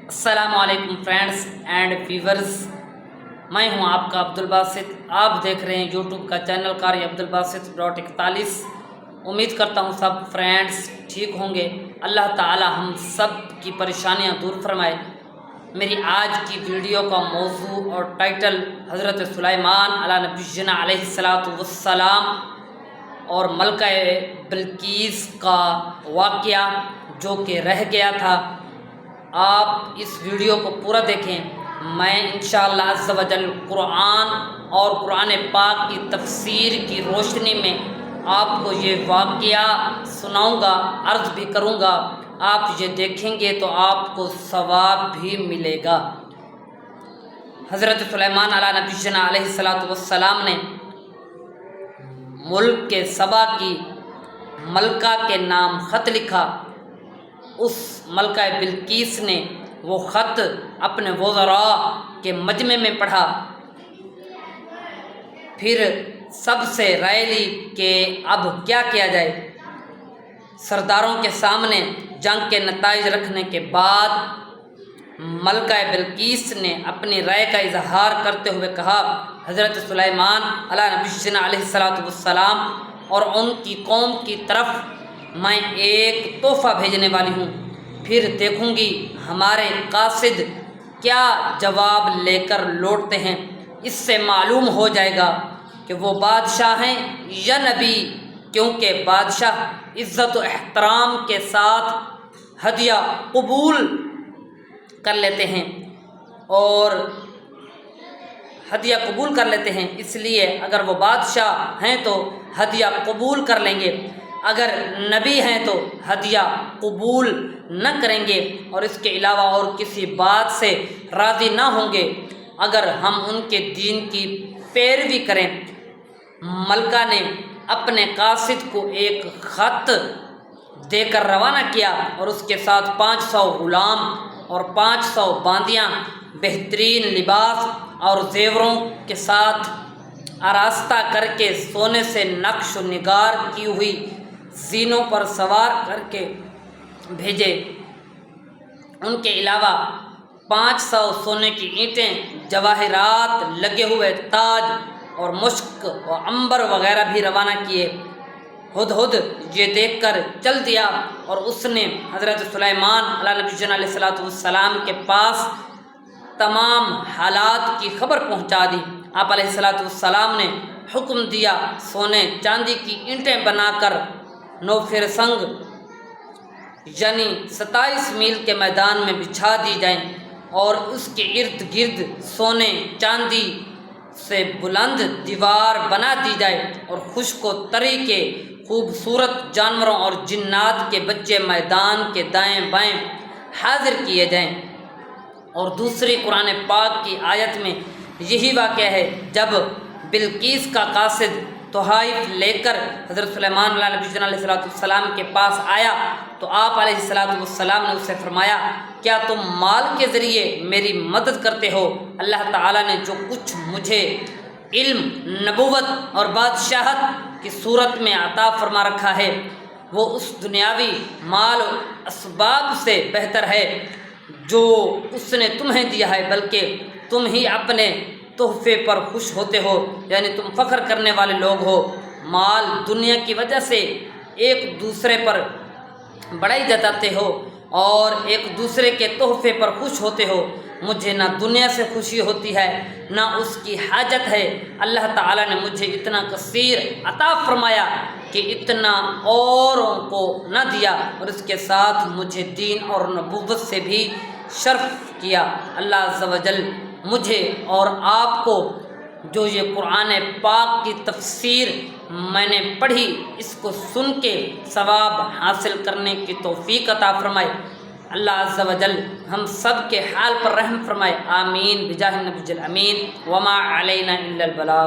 السلام علیکم friends and viewers, میں ہوں آپ کا عبدالباسط۔ آپ دیکھ رہے ہیں یوٹیوب کا چینل قاری عبدالباسط.41۔ امید کرتا ہوں سب فرینڈس ٹھیک ہوں گے۔ اللہ تعالی ہم سب کی پریشانیاں دور فرمائے۔ میری آج کی ویڈیو کا موضوع اور ٹائٹل حضرت سلیمان علی نبینا علیہ السلام اور ملکہ بلقیس کا واقعہ جو کہ رہ گیا تھا۔ آپ اس ویڈیو کو پورا دیکھیں۔ میں انشاءاللہ عز و جل قرآن اور قرآن پاک کی تفسیر کی روشنی میں آپ کو یہ واقعہ سناؤں گا، عرض بھی کروں گا۔ آپ یہ دیکھیں گے تو آپ کو ثواب بھی ملے گا۔ حضرت سلیمان علی نبینا علیہ السلام نے ملک کے سبا کی ملکہ کے نام خط لکھا۔ اس ملکہ بلقیس نے وہ خط اپنے وزراء کے مجمع میں پڑھا، پھر سب سے رائے لی کہ اب کیا کیا جائے۔ سرداروں کے سامنے جنگ کے نتائج رکھنے کے بعد ملکہ بلقیس نے اپنی رائے کا اظہار کرتے ہوئے کہا، حضرت سلیمان علی نبینا علیہ السلام اور ان کی قوم کی طرف میں ایک تحفہ بھیجنے والی ہوں، پھر دیکھوں گی ہمارے قاصد کیا جواب لے کر لوٹتے ہیں۔ اس سے معلوم ہو جائے گا کہ وہ بادشاہ ہیں یا نبی، کیونکہ بادشاہ عزت و احترام کے ساتھ ہدیہ قبول کر لیتے ہیں اس لیے اگر وہ بادشاہ ہیں تو ہدیہ قبول کر لیں گے، اگر نبی ہیں تو ہدیہ قبول نہ کریں گے اور اس کے علاوہ اور کسی بات سے راضی نہ ہوں گے اگر ہم ان کے دین کی پیروی کریں۔ ملکہ نے اپنے قاصد کو ایک خط دے کر روانہ کیا اور اس کے ساتھ 500 غلام اور 500 باندیاں بہترین لباس اور زیوروں کے ساتھ آراستہ کر کے سونے سے نقش و نگار کی ہوئی زینوں پر سوار کر کے بھیجے۔ ان کے علاوہ 500 سونے کی اینٹیں، جواہرات لگے ہوئے تاج اور مشک و عنبر وغیرہ بھی روانہ کیے۔ ہدہد یہ دیکھ کر چل دیا اور اس نے حضرت سلیمان علی نبینا علیہ السلام کے پاس تمام حالات کی خبر پہنچا دی۔ آپ علیہ السلام نے حکم دیا سونے چاندی کی اینٹیں بنا کر نوفرسنگ یعنی 27 میل کے میدان میں بچھا دی جائیں اور اس کے ارد گرد سونے چاندی سے بلند دیوار بنا دی جائے اور خشک و طری کے خوبصورت جانوروں اور جنات کے بچے میدان کے دائیں بائیں حاضر کیے جائیں۔ اور دوسری قرآن پاک کی آیت میں یہی واقعہ ہے، جب بلقیس کا قاصد تحائف لے کر حضرت سلیمان علیہ نبینا علیہ السلام کے پاس آیا تو آپ علیہ السلام نے اسے فرمایا، کیا تم مال کے ذریعے میری مدد کرتے ہو؟ اللہ تعالیٰ نے جو کچھ مجھے علم، نبوت اور بادشاہت کی صورت میں عطا فرما رکھا ہے وہ اس دنیاوی مال و اسباب سے بہتر ہے جو اس نے تمہیں دیا ہے، بلکہ تم ہی اپنے تحفے پر خوش ہوتے ہو، یعنی تم فخر کرنے والے لوگ ہو۔ مال دنیا کی وجہ سے ایک دوسرے پر بڑائی جتاتے ہو اور ایک دوسرے کے تحفے پر خوش ہوتے ہو۔ مجھے نہ دنیا سے خوشی ہوتی ہے نہ اس کی حاجت ہے۔ اللہ تعالیٰ نے مجھے اتنا کثیر عطا فرمایا کہ اتنا اوروں کو نہ دیا، اور اس کے ساتھ مجھے دین اور نبوت سے بھی شرف کیا۔ اللہ عز و جل مجھے اور آپ کو جو یہ قرآن پاک کی تفسیر میں نے پڑھی اس کو سن کے ثواب حاصل کرنے کی توفیق عطا فرمائے۔ اللہ عز و جل ہم سب کے حال پر رحم فرمائے، آمین بجاہ النبی الامین۔ وما علینا الا البلاغ۔